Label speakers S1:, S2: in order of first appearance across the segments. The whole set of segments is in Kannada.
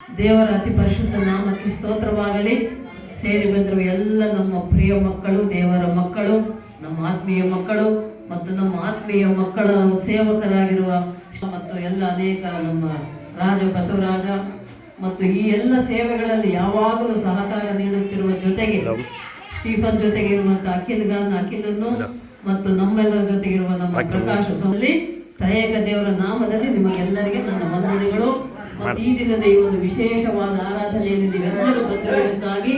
S1: ದೇವರ ಅತಿ ಪರಿಶುದ್ಧ ನಾಮಕ್ಕೆ ಸ್ತೋತ್ರವಾಗಲಿ. ಸೇರಿ ಬಂದಿರುವ ಎಲ್ಲ ನಮ್ಮ ಪ್ರಿಯ ಮಕ್ಕಳು, ದೇವರ ಮಕ್ಕಳು, ನಮ್ಮ ಆತ್ಮೀಯ ಮಕ್ಕಳು ಮತ್ತು ನಮ್ಮ ಆತ್ಮೀಯ ಮಕ್ಕಳ ಸೇವಕರಾಗಿರುವ ಮತ್ತು ಎಲ್ಲ ಅನೇಕ ನಮ್ಮ ರಾಜ ಬಸವರಾಜ ಮತ್ತು ಈ ಎಲ್ಲ ಸೇವೆಗಳಲ್ಲಿ ಯಾವಾಗಲೂ ಸಹಕಾರ ನೀಡುತ್ತಿರುವ ಜೊತೆಗೆ ಸ್ಟೀಫನ್ ಜೊತೆಗೆ ಇರುವಂಥ ಅಖಿಲನ್ನು ಮತ್ತು ನಮ್ಮೆಲ್ಲರ ಜೊತೆಗಿರುವ ನಮ್ಮ ಪ್ರಕಾಶ್ ತ್ರಯೇಕ ದೇವರ ನಾಮದಲ್ಲಿ ನಿಮಗೆಲ್ಲರಿಗೆ ನನ್ನ ವಂದನೆಗಳು. ಮತ್ತು ಈ ದಿನದ ಈ ಒಂದು ವಿಶೇಷವಾದ ಆರಾಧನೆಯಲ್ಲಿ ನೀವೆಲ್ಲರೂ ಬಂದಿರುವುದಕ್ಕಾಗಿ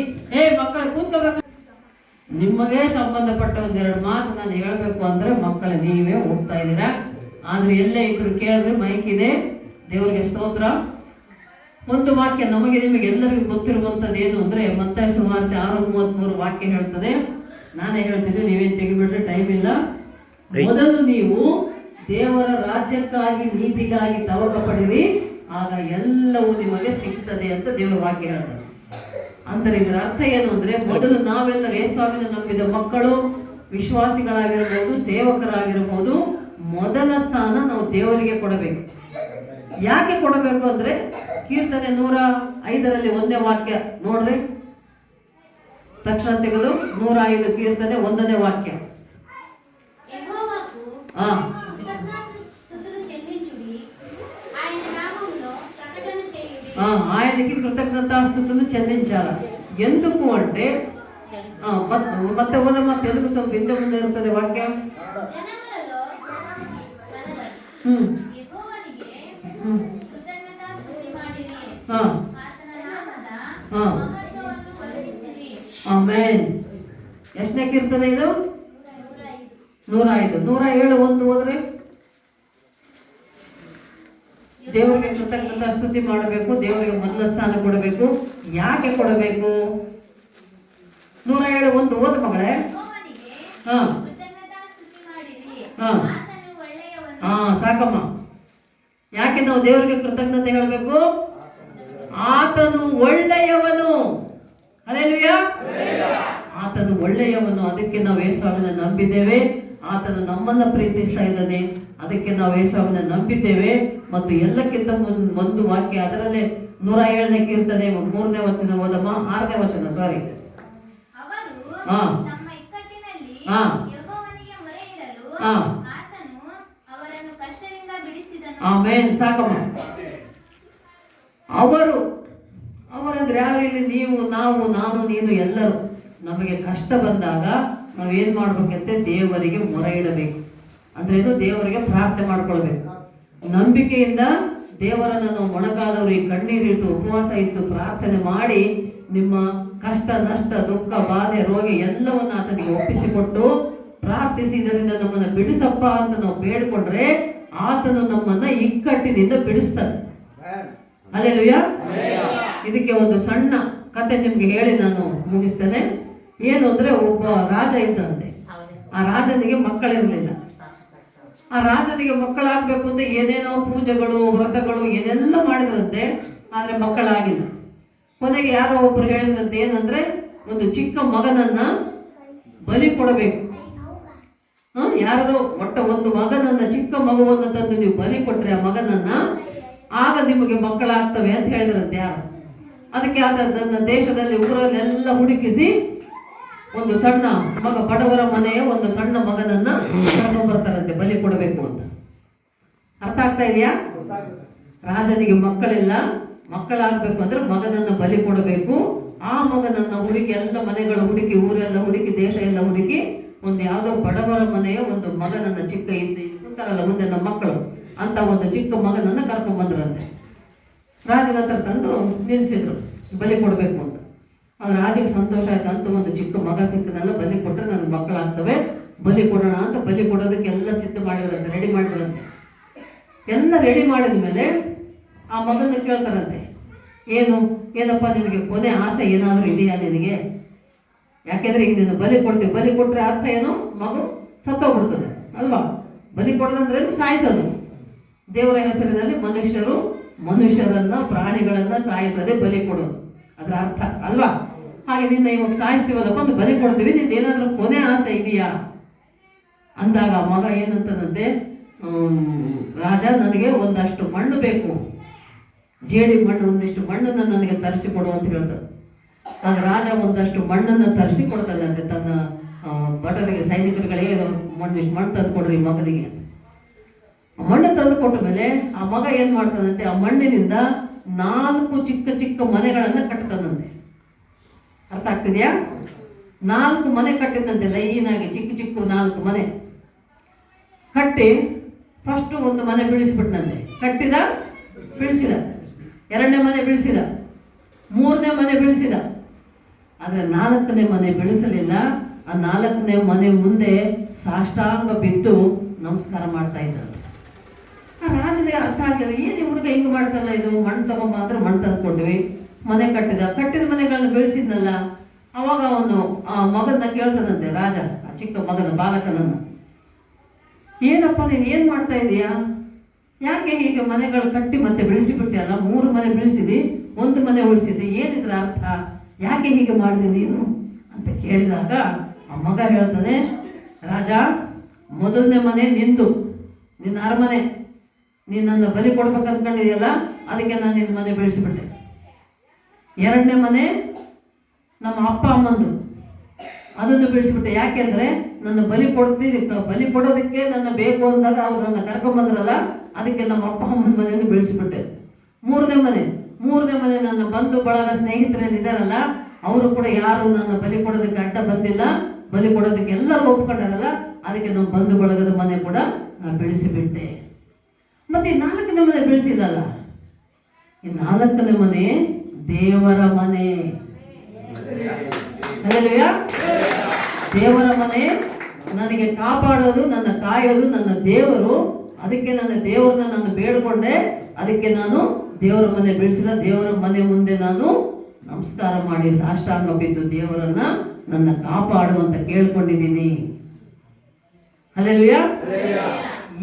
S1: ಮಕ್ಕಳು ಕೂತ್ಕೋಬೇಕು. ನಿಮಗೆ ಸಂಬಂಧಪಟ್ಟ ಒಂದೆರಡು ಮಾತು ನಾನು ಹೇಳಬೇಕು ಅಂದ್ರೆ ಮಕ್ಕಳು ನೀವೇ ಹೋಗ್ತಾ ಇದ್ದೀರಾ. ಆದ್ರೆ ಎಲ್ಲೇ ಇದ್ರು ಕೇಳಿದ್ರೆ ಮೈಕ್ ಇದೆ. ದೇವರಿಗೆ ಸ್ತೋತ್ರ. ಒಂದು ವಾಕ್ಯ ನಮಗೆ ನಿಮಗೆ ಎಲ್ಲರಿಗೂ ಗೊತ್ತಿರುವಂಥದ್ದು ಏನು ಅಂದ್ರೆ ಮತ್ತಾಯ ಸುವಾರ್ತೆ 6:33 ವಾಕ್ಯ ಹೇಳ್ತದೆ. ನಾನೇ ಹೇಳ್ತಿದ್ದೆ, ನೀವೇನು ತೆಗಿಬಿಟ್ರೆ ಟೈಮ್ ಇಲ್ಲ. ಮೊದಲು ನೀವು ದೇವರ ರಾಜ್ಯಕ್ಕಾಗಿ ನೀತಿಗಾಗಿ ತವಕ ಪಡಿರಿ, ಆಗ ಎಲ್ಲವೂ ನಿಮಗೆ ಸಿಗ್ತದೆ ಅಂತ ದೇವರ ವಾಕ್ಯ ಹೇಳ್ತಾರೆ. ಅಂದರೆ ಇದರ ಅರ್ಥ ಏನು ಅಂದ್ರೆ, ಮೊದಲು ನಾವೆಲ್ಲರೂ ಯೇಸುವಿನ ನಂಬಿದ ಮಕ್ಕಳು, ವಿಶ್ವಾಸಿಗಳಾಗಿರ್ಬೋದು, ಸೇವಕರಾಗಿರ್ಬೋದು, ಮೊದಲ ಸ್ಥಾನ ನಾವು ದೇವರಿಗೆ ಕೊಡಬೇಕು. ಯಾಕೆ ಕೊಡಬೇಕು ಅಂದ್ರೆ ಕೀರ್ತನೆ 105 ಒಂದೇ ವಾಕ್ಯ ನೋಡ್ರಿ, ತಕ್ಷಣ ತೆಗೆದು 105 ಕೀರ್ತನೆ 1ನೇ ವಾಕ್ಯ. ఆయనకి కృతజ్ఞతాస్తుతులు చెల్లించాలి. ఎందుకు అంటే ಮತ್ತೆ ಓದಮ್ಮ, తెలుగుతో బిందె ముందు ಇರುತ್ತದೆ ವಾಕ್ಯ. ಆಮೆನ್. ಎಷ್ಟನೇ ಕೀರ್ತನೆ ಇದು? 105. 107 ಹೋದ್ರೆ ದೇವರಿಗೆ ಕೃತಜ್ಞತಾ ಸ್ತುತಿ ಮಾಡಬೇಕು, ದೇವರಿಗೆ ಮೊದಲ ಸ್ಥಾನ ಕೊಡಬೇಕು. ಯಾಕೆ ಕೊಡಬೇಕು? 107 ಓದ್ ಮಗಳೇ. ಸಾಕಮ್ಮ. ಯಾಕೆ ನಾವು ದೇವರಿಗೆ ಕೃತಜ್ಞತೆ ಹೇಳಬೇಕು? ಆತನು ಒಳ್ಳೆಯವನು. ಹಲ್ಲೆಲೂಯಾ. ಆತನು ಒಳ್ಳೆಯವನು. ಅದಕ್ಕೆ ನಾವು ಯೇಸುವನ್ನು ನಂಬಿದ್ದೇವೆ. ಆತನು ನಮ್ಮನ್ನ ಪ್ರೀತಿಸ್ತಾ ಇದ್ದಾನೆ, ಅದಕ್ಕೆ ನಾವು ಯೇಸುವನ್ನು ನಂಬಿದ್ದೇವೆ. ಮತ್ತು ಎಲ್ಲಕ್ಕಿಂತ ಒಂದು ವಾಕ್ಯ, ಅದರಲ್ಲೇ 107ನೇ ಕೀರ್ತನೆ 3ನೇ ವಚನ ಓದಮ್ಮ. 6ನೇ ವಚನ, ಸಾರಿ. ಆಮೇನ್. ಸಾಕಮ್ಮ. ಅವರಂದ್ರೆ ಯಾವ ರೀತಿ? ನೀವು, ನಾವು, ನಾನು, ನೀನು ಎಲ್ಲರೂ ನಮಗೆ ಕಷ್ಟ ಬಂದಾಗ ನಾವೇನ್ ಮಾಡ್ಬೇಕಂತೆ? ದೇವರಿಗೆ ಮೊರೆ ಇಡಬೇಕು. ಅಂದ್ರೆ ಇದು ದೇವರಿಗೆ ಪ್ರಾರ್ಥನೆ ಮಾಡ್ಕೊಳ್ಬೇಕು. ನಂಬಿಕೆಯಿಂದ ದೇವರನ್ನು ನಾವು ಮೊಣಕಾಲವರಿಗೆ ಕಣ್ಣೀರಿಟ್ಟು ಉಪವಾಸ ಇಟ್ಟು ಪ್ರಾರ್ಥನೆ ಮಾಡಿ ನಿಮ್ಮ ಕಷ್ಟ, ನಷ್ಟ, ದುಃಖ, ಬಾಧೆ, ರೋಗ ಎಲ್ಲವನ್ನ ಆತನಿಗೆ ಒಪ್ಪಿಸಿಕೊಟ್ಟು ಪ್ರಾರ್ಥಿಸಿ ಇದರಿಂದ ನಮ್ಮನ್ನು ಬಿಡಿಸಪ್ಪ ಅಂತ ನಾವು ಬೇಡಿಕೊಂಡ್ರೆ ಆತನು ನಮ್ಮನ್ನ ಇಕ್ಕಟ್ಟಿನಿಂದ ಬಿಡಿಸ್ತಾನೆ. ಹಲ್ಲೆಲೂಯಾ. ಇದಕ್ಕೆ ಒಂದು ಸಣ್ಣ ಕತೆ ನಿಮ್ಗೆ ಹೇಳಿ ನಾನು ಮುಗಿಸ್ತೇನೆ. ಏನು ಅಂದ್ರೆ, ಒಬ್ಬ ರಾಜ ಇದ್ದಂತೆ. ಆ ರಾಜನಿಗೆ ಮಕ್ಕಳಿರಲಿಲ್ಲ. ಆ ರಾಜನಿಗೆ ಮಕ್ಕಳಾಗಬೇಕು ಅಂದ್ರೆ ಏನೇನೋ ಪೂಜೆಗಳು, ವ್ರತಗಳು ಏನೆಲ್ಲ ಮಾಡಿದ್ರಂತೆ, ಆದ್ರೆ ಮಕ್ಕಳಾಗಿಲ್ಲ. ಕೊನೆಗೆ ಯಾರೋ ಒಬ್ರು ಹೇಳಿದ್ರಂತೆ, ಏನಂದ್ರೆ ಒಂದು ಚಿಕ್ಕ ಮಗನನ್ನ ಬಲಿ ಕೊಡಬೇಕು. ಯಾರದೋ ಒಂದು ಮಗನನ್ನ, ಚಿಕ್ಕ ಮಗುವನ್ನು ತಂದು ನೀವು ಬಲಿ ಕೊಟ್ರೆ ಆ ಮಗನನ್ನ, ಆಗ ನಿಮಗೆ ಮಕ್ಕಳಾಗ್ತವೆ ಅಂತ ಹೇಳಿದ್ರಂತೆ ಯಾರು. ಅದಕ್ಕೆ ಆತ ನನ್ನ ದೇಶದಲ್ಲಿ ಊರಲ್ಲೆಲ್ಲ ಹುಡುಕಿಸಿ ಒಂದು ಸಣ್ಣ ಮಗ, ಬಡವರ ಮನೆಯ ಒಂದು ಸಣ್ಣ ಮಗನನ್ನ ಕರ್ಕೊಂಡ್ಬರ್ತಾರಂತೆ ಬಲಿ ಕೊಡಬೇಕು ಅಂತ. ಅರ್ಥ ಆಗ್ತಾ ಇದೆಯಾ? ರಾಜನಿಗೆ ಮಕ್ಕಳಿಲ್ಲ, ಮಕ್ಕಳಾಗಬೇಕು ಅಂದ್ರೆ ಮಗನನ್ನ ಬಲಿ ಕೊಡಬೇಕು. ಆ ಮಗನನ್ನ ಹುಡುಕಿ, ಎಲ್ಲ ಮನೆಗಳು ಹುಡುಕಿ, ಊರೆಲ್ಲ ಹುಡುಕಿ, ದೇಶ ಎಲ್ಲ ಹುಡುಕಿ, ಒಂದು ಯಾವುದೋ ಬಡವರ ಮನೆಯ ಒಂದು ಮಗನನ್ನ, ಚಿಕ್ಕ ಇರ್ತಾರಲ್ಲ ಮುಂದೆ ನಮ್ಮ ಮಕ್ಕಳು ಅಂತ ಒಂದು ಚಿಕ್ಕ ಮಗನನ್ನ ಕರ್ಕೊಂಡ್ಬಂದ್ರಂತೆ. ರಾಜನ ಹತ್ರ ತಂದು ನಿಲ್ಲಿಸಿದ್ರು ಬಲಿ ಕೊಡಬೇಕು ಅಂತ. ಅವ್ರ ರಾಜಿಗೆ ಸಂತೋಷ ಆಯ್ತು ಅಂತ, ಒಂದು ಚಿಕ್ಕ ಮಗ ಸಿಕ್ಕನೆಲ್ಲ ಬಲಿ ಕೊಟ್ಟರೆ ನನ್ನ ಮಕ್ಕಳಾಗ್ತವೆ, ಬಲಿ ಕೊಡೋಣ ಅಂತ ಬಲಿ ಕೊಡೋದಕ್ಕೆ ಎಲ್ಲ ಸಿದ್ಧ ಮಾಡಿದ್ರಂತೆ, ರೆಡಿ ಮಾಡಿದ್ರಂತೆ. ಎಲ್ಲ ರೆಡಿ ಮಾಡಿದ ಮೇಲೆ ಆ ಮಗನ ಕೇಳ್ತಾರಂತೆ, ಏನಪ್ಪ ನಿನಗೆ ಕೊನೆ ಆಸೆ ಏನಾದರೂ ಇದೆಯಾ ನಿನಗೆ? ಯಾಕೆಂದ್ರೆ ಈಗ ನೀನು ಬಲಿ ಕೊಡ್ತೀವಿ, ಬಲಿ ಕೊಟ್ಟರೆ ಅರ್ಥ ಏನು? ಮಗು ಸತ್ತೋಗ್ಬಿಡ್ತದೆ ಅಲ್ವಾ? ಬಲಿ ಕೊಡೋದಂದ್ರೆ ಸಾಯಿಸೋದು. ದೇವರ ಹೆಸರಿನಲ್ಲಿ ಮನುಷ್ಯರನ್ನ, ಪ್ರಾಣಿಗಳನ್ನ ಸಾಯಿಸೋದೇ ಬಲಿ ಕೊಡೋದು, ಅದರ ಅರ್ಥ ಅಲ್ವಾ? ಹಾಗೆ ನಿನ್ನ ಇವಾಗ ಸಾಯಿಸ್ತೀವಲ್ಲಪ್ಪ, ಒಂದು ಬಲಿ ಕೊಡ್ತೀವಿ, ನಿಂದು ಏನಾದರೂ ಕೊನೆ ಆಸೆ ಇದೆಯಾ ಅಂದಾಗ ಮಗ ಏನಂತಂತೆ, ರಾಜ ನನಗೆ ಒಂದಷ್ಟು ಮಣ್ಣು ಬೇಕು, ಜೇಡಿ ಮಣ್ಣು ಒಂದಿಷ್ಟು ಮಣ್ಣನ್ನು ನನಗೆ ತರಿಸಿಕೊಡು ಅಂತ ಹೇಳ್ತಾರೆ. ಆಗ ರಾಜ ಒಂದಷ್ಟು ಮಣ್ಣನ್ನು ತರಿಸಿ ಕೊಡ್ತಾನಂತೆ ತನ್ನ ಭಟರಿಗೆ, ಸೈನಿಕರುಗಳಿಗೆ ಒಂದಿಷ್ಟು ಮಣ್ಣು ತಂದು ಕೊಡ್ರಿ ಮಗನಿಗೆ. ಮಣ್ಣು ತಂದು ಕೊಟ್ಟ ಮೇಲೆ ಆ ಮಗ ಏನು ಮಾಡ್ತಾನಂತೆ, ಆ ಮಣ್ಣಿನಿಂದ 4 ಚಿಕ್ಕ ಚಿಕ್ಕ ಮನೆಗಳನ್ನು ಕಟ್ತಾನಂತೆ. ಅರ್ಥ ಆಗ್ತಿದೆಯಾ? 4 ಮನೆ ಕಟ್ಟಿದಂತೆ ಲೈನಾಗಿ ಚಿಕ್ಕ ಚಿಕ್ಕ 4 ಮನೆ ಕಟ್ಟಿ ಫಸ್ಟ್ ಒಂದು ಮನೆ ಬೀಳಿಸ್ಬಿಟ್ನಂತೆ. ಕಟ್ಟಿದ, ಬೀಳಿಸಿದ, 2ನೇ ಮನೆ ಬೀಳಿಸಿದ, 3ನೇ ಮನೆ ಬೀಳಿಸಿದ. ಆದರೆ 4ನೇ ಮನೆ ಬೀಳಿಸಲಿಲ್ಲ. ಆ 4ನೇ ಮನೆ ಮುಂದೆ ಸಾಷ್ಟಾಂಗ ಬಿದ್ದು ನಮಸ್ಕಾರ ಮಾಡ್ತಾ ಇದ್ದ. ಆ ರಾಜನಿಗೆ ಅರ್ಥ ಆಗಲಿಲ್ಲ, ಏನು ಹುಡುಗ ಹಿಂಗೆ ಮಾಡ್ತಾರಲ್ಲ, ಇದು ಮಣ್ಣು ತಗೊಂಬ ಅಂದ್ರೆ ಮಣ್ಣು ತಂದ್ಕೊಟ್ವಿ, ಮನೆ ಕಟ್ಟಿದ ಮನೆಗಳನ್ನು ಬೆಳೆಸಿದ್ನಲ್ಲ. ಅವಾಗ ಅವನು ಆ ಮಗನ ಕೇಳ್ತಾನಂತೆ ರಾಜ, ಆ ಚಿಕ್ಕ ಮಗನ ಬಾಲಕನನ್ನು, ಏನಪ್ಪ ನೀನು ಏನು ಮಾಡ್ತಾ ಇದೀಯಾ, ಯಾಕೆ ಹೀಗೆ ಮನೆಗಳು ಕಟ್ಟಿ ಮತ್ತೆ ಬೆಳೆಸಿಬಿಟ್ಟೆ, 3 ಮನೆ ಬೆಳೆಸಿದಿ, 1 ಮನೆ ಉಳಿಸಿದಿ, ಏನಿದ್ರ ಅರ್ಥ, ಯಾಕೆ ಹೀಗೆ ಮಾಡಿದೆ ನೀನು ಅಂತ ಕೇಳಿದಾಗ ಆ ಮಗ ಹೇಳ್ತಾನೆ, ರಾಜ, ಮೊದಲನೇ ಮನೆ ನಿಂದು, ನಿನ್ನ ಅರಮನೆ, ನೀನು ನನ್ನ ಬಲಿ ಕೊಡ್ಬೇಕು ಅಂದ್ಕೊಂಡಿದೆಯಲ್ಲ, ಅದಕ್ಕೆ ನಾನು ನಿನ್ನ ಮನೆ ಬೆಳೆಸಿಬಿಟ್ಟೆ. 2ನೇ ಮನೆ ನಮ್ಮ ಅಪ್ಪ ಅಮ್ಮಂದು, ಅದನ್ನು ಬೆಳೆಸಿಬಿಟ್ಟೆ. ಯಾಕೆಂದರೆ ನನ್ನ ಬಲಿ ಕೊಡೋದಕ್ಕೆ ನನ್ನ ಬೇಕು ಅಂದಾಗ ಅವ್ರು ನನ್ನ ಕರ್ಕೊಂಬಂದ್ರಲ್ಲ, ಅದಕ್ಕೆ ನಮ್ಮ ಅಪ್ಪ ಅಮ್ಮನ ಮನೆಯನ್ನು ಬೆಳೆಸಿಬಿಟ್ಟೆ. 3ನೇ ಮನೆ ನನ್ನ ಬಂಧು ಬಳಗ ಸ್ನೇಹಿತರೇನಿದ್ದಾರಲ್ಲ, ಅವರು ಕೂಡ ಯಾರು ನನ್ನ ಬಲಿ ಕೊಡೋದಕ್ಕೆ ಅಡ್ಡ ಬಂದಿಲ್ಲ, ಬಲಿ ಕೊಡೋದಕ್ಕೆ ಎಲ್ಲರೂ ಒಪ್ಕೊಂಡಾರಲ್ಲ, ಅದಕ್ಕೆ ನಮ್ಮ ಬಂಧು ಬಳಗದ ಮನೆ ಕೂಡ ನಾನು ಬೆಳೆಸಿಬಿಟ್ಟೆ. ಮತ್ತು ಈ 4ನೇ ಮನೆ ಬೆಳೆಸಿಲ್ಲಲ್ಲ, ಈ 4ನೇ ಮನೆ ದೇವರ ಮನೆ. ದೇವರ ಮನೆ, ನನಗೆ ಕಾಪಾಡೋದು, ನನ್ನ ಕಾಯೋದು ನನ್ನ ದೇವರು. ಅದಕ್ಕೆ ನನ್ನ ದೇವರನ್ನ ನಾನು ಬೇಡ್ಕೊಂಡೆ, ಅದಕ್ಕೆ ನಾನು ದೇವರ ಮನೆ ಬೆಳೆಸಿದ. ದೇವರ ಮನೆ ಮುಂದೆ ನಾನು ನಮಸ್ಕಾರ ಮಾಡಿ ಸಾಷ್ಟಾಂಗ ಬಿದ್ದು ದೇವರನ್ನ ನನ್ನ ಕಾಪಾಡುವಂತ ಕೇಳ್ಕೊಂಡಿದ್ದೀನಿ. ಹಲ್ಲೆಲೂಯಾ.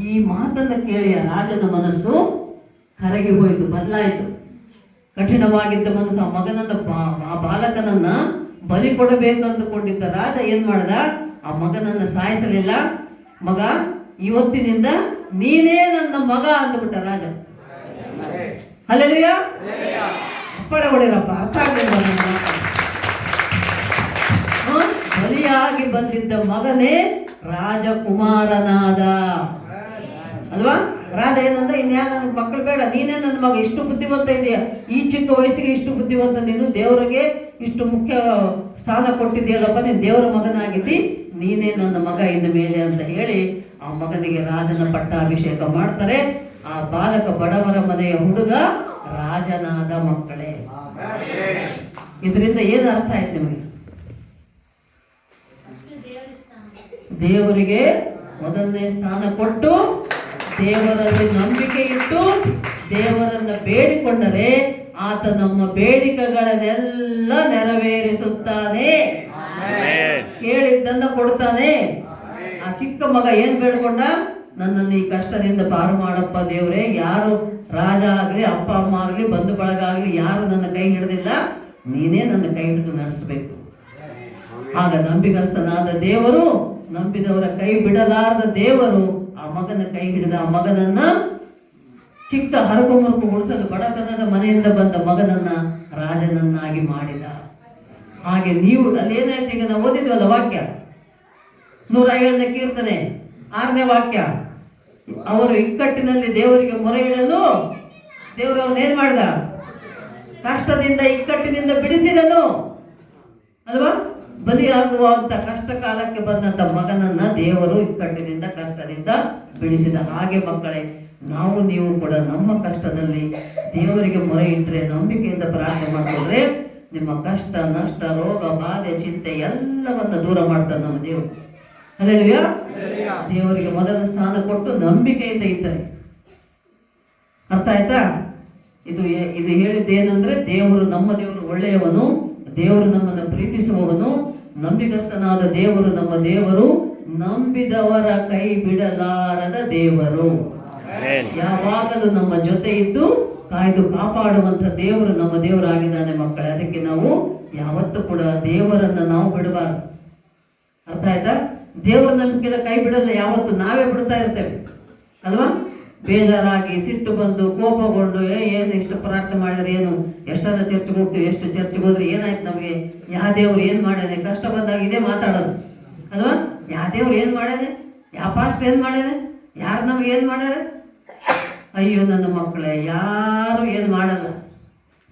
S1: ಈ ಮಾತನ್ನ ಕೇಳಿ ಆ ರಾಜನ ಮನಸ್ಸು ಕರಗಿ ಹೋಯಿತು, ಬದಲಾಯಿತು. ಕಠಿಣವಾಗಿದ್ದ ಮನಸ್ಸು, ಆ ಮಗನನ್ನ ಆ ಬಾಲಕನನ್ನ ಬಲಿ ಕೊಡಬೇಕಂದುಕೊಂಡಿದ್ದ ರಾಜ ಏನ್ ಮಾಡ್ದ, ಆ ಮಗನನ್ನ ಸಾಯಿಸಲಿಲ್ಲ. ಮಗ, ಇವತ್ತಿನಿಂದ ನೀನೇ ನನ್ನ ಮಗ ಅಂದ್ಬಿಟ್ಟ ರಾಜ. ಹಲ್ಲೆಲೂಯಾ. ಅಪ್ಪಳೆ ಹೊಡೆಯರಪ್ಪ, ಅರ್ಥ ಆಗಲಿಲ್ಲ. ಬಲಿಯಾಗಿ ಬಂದಿದ್ದ ಮಗನೇ ರಾಜಕುಮಾರನಾದ ಅಲ್ವಾ? ರಾಜ ಏನಂದ, ಇನ್ಯಾರು ನನ್ನ ಮಕ್ಕಳು ಬೇಡ, ನೀನೇ ನನ್ನ ಮಗ, ಇಷ್ಟು ಬುದ್ಧಿವಂತ ಇದೆಯಾ, ಈ ಚಿಕ್ಕ ವಯಸ್ಸಿಗೆ ಇಷ್ಟು ಬುದ್ಧಿವಂತ ನೀನು, ದೇವರಿಗೆ ಇಷ್ಟು ಮುಖ್ಯ ಸ್ಥಾನ ಕೊಟ್ಟಿದೆಯಲ್ಲಪ್ಪ, ನೀನು ದೇವರ ಮಗನಾಗಿದ್ದಿ, ನೀನೇ ನನ್ನ ಮಗ ಇನ್ನು ಮೇಲೆ ಅಂತ ಹೇಳಿ ಆ ಮಗನಿಗೆ ರಾಜನ ಪಟ್ಟಾಭಿಷೇಕ ಮಾಡ್ತಾರೆ. ಆ ಬಾಲಕ ಬಡವರ ಮನೆಯ ಹುಡುಗ ರಾಜನಾದ ಮಕ್ಕಳೇ. ಇದರಿಂದ ಏನು ಅರ್ಥ ಆಯ್ತು ನಿಮಗೆ? ದೇವರಿಗೆ ಮೊದಲನೇ ಸ್ಥಾನ ಕೊಟ್ಟು, ದೇವರಲ್ಲಿ ನಂಬಿಕೆ ಇಟ್ಟು, ದೇವರನ್ನ ಬೇಡಿಕೊಂಡರೆ ಆತ ನಮ್ಮ ಬೇಡಿಕೆಗಳನ್ನೆಲ್ಲ ನೆರವೇರಿಸುತ್ತಾನೆ, ಕೇಳಿದ್ದನ್ನ ಕೊಡ್ತಾನೆ. ಆ ಚಿಕ್ಕ ಮಗ ಏನ್ ಬೇಡ್ಕೊಂಡ, ನನ್ನನ್ನು ಈ ಕಷ್ಟದಿಂದ ಪಾರು ಮಾಡಪ್ಪ ದೇವರೇ, ಯಾರು ರಾಜ ಆಗಲಿ, ಅಪ್ಪ ಅಮ್ಮ ಆಗಲಿ, ಬಂಧು ಬಳಗ ಆಗಲಿ, ಯಾರು ನನ್ನ ಕೈ ಹಿಡಿದಿಲ್ಲ, ನೀನೇ ನನ್ನ ಕೈ ಹಿಡಿದು ನಡೆಸಬೇಕು. ಆಗ ನಂಬಿಗಸ್ತನಾದ ದೇವರು, ನಂಬಿದವರ ಕೈ ಬಿಡಲಾರದ ದೇವರು ಆ ಮಗನ ಕೈ ಹಿಡಿದ. ಆ ಮಗನನ್ನ ಚಿಕ್ಕ ಹರಕು ಮರಕು ಉಳಿಸಲು ಬಡತನದ ಮನೆಯಿಂದ ಬಂದ ಮಗನನ್ನ ರಾಜನನ್ನಾಗಿ ಮಾಡಿದ. ಹಾಗೆ ನೀವು ಅಲ್ಲೇನಾಯ್ತು, ಈಗ ನಾವು ಓದಿದ್ವಲ್ಲ ವಾಕ್ಯ, 105ನೇ ಕೀರ್ತನೆ 6ನೇ ವಾಕ್ಯ, ಅವರು ಇಕ್ಕಟ್ಟಿನಲ್ಲಿ ದೇವರಿಗೆ ಮೊರೆ ಇಡಲು ದೇವರು ಅವ್ರನ್ನ ಏನ್ ಮಾಡ್ದ, ಕಷ್ಟದಿಂದ ಇಕ್ಕಟ್ಟಿನಿಂದ ಬಿಡಿಸಿದನು ಅಲ್ವಾ? ಬಲಿಯಾಗುವಂತ ಕಷ್ಟ ಕಾಲಕ್ಕೆ ಬಂದಂತ ಮಗನನ್ನ ದೇವರು ಇಕ್ಕಟ್ಟಿನಿಂದ ಕಷ್ಟದಿಂದ ಬಿಡಿಸಿದ. ಹಾಗೆ ಮಕ್ಕಳೇ, ನಾವು ನೀವು ಕೂಡ ನಮ್ಮ ಕಷ್ಟದಲ್ಲಿ ದೇವರಿಗೆ ಮೊರೆ ಇಟ್ಟರೆ, ನಂಬಿಕೆಯಿಂದ ಪ್ರಾರ್ಥನೆ ಮಾಡಿಕೊಂಡ್ರೆ, ನಿಮ್ಮ ಕಷ್ಟ ನಷ್ಟ ರೋಗ ಬಾಧೆ ಚಿಂತೆ ಎಲ್ಲವನ್ನ ದೂರ ಮಾಡ್ತಾರೆ ನಮ್ಮ ದೇವರು. ಹಲ್ಲೆಲೂಯಾ. ದೇವರಿಗೆ ಮೊದಲ ಸ್ಥಾನ ಕೊಟ್ಟು ನಂಬಿಕೆಯಿಂದ ಇದ್ದರೆ. ಅರ್ಥ ಆಯ್ತಾ? ಇದು ಹೇಳಿದ್ದೇನೆಂದ್ರೆ, ದೇವರು ನಮ್ಮ ದೇವರು ಒಳ್ಳೆಯವನು, ದೇವರು ನಮ್ಮನ್ನು ಪ್ರೀತಿಸುವವನು, ನಂಬಿಗಸ್ತನಾದ ದೇವರು ನಮ್ಮ ದೇವರು, ನಂಬಿದವರ ಕೈ ಬಿಡಲಾರದ ದೇವರು, ಯಾವಾಗಲೂ ನಮ್ಮ ಜೊತೆ ಇದ್ದು ಕಾಯ್ದು ಕಾಪಾಡುವಂತ ದೇವರು ನಮ್ಮ ದೇವರಾಗಿದ್ದಾನೆ ಮಕ್ಕಳೇ. ಅದಕ್ಕೆ ನಾವು ಯಾವತ್ತೂ ಕೂಡ ದೇವರನ್ನ ನಾವು ಬಿಡಬಾರದು. ಅರ್ಥ ಆಯ್ತಾ? ದೇವರ ನಂಬಿಕೆ ಕೈ ಬಿಡಲ್ಲ, ಯಾವತ್ತು ನಾವೇ ಬಿಡ್ತಾ ಇರ್ತೇವೆ ಅಲ್ವಾ? ಬೇಜಾರಾಗಿ ಸಿಟ್ಟು ಬಂದು ಕೋಪಗೊಂಡು ಏನು ಇಷ್ಟು ಪ್ರಾರ್ಥನೆ ಮಾಡಿದ್ರೆ ಏನು, ಎಷ್ಟೆಲ್ಲ ಚರ್ಚ್ಗೆ ಹೋಗ್ತೀವಿ, ಎಷ್ಟು ಚರ್ಚ್ಗೆ ಹೋದ್ರೆ ಏನಾಯ್ತು ನಮಗೆ, ಯಾವ ದೇವ್ರು ಏನು ಮಾಡ್ಯಾನೆ, ಕಷ್ಟ ಬಂದಾಗ ಇದೇ ಮಾತಾಡೋದು ಅಲ್ವಾ. ಯಾವ ದೇವ್ರು ಏನು ಮಾಡ್ಯಾನೆ, ಯಾವ ಪಾಸ್ಟ್ ಏನು ಮಾಡ್ಯಾನೆ, ಯಾರು ನಮ್ಗೆ ಏನು ಮಾಡ್ಯಾರ. ಅಯ್ಯೋ ನನ್ನ ಮಕ್ಕಳೇ, ಯಾರು ಏನು ಮಾಡಲ್ಲ.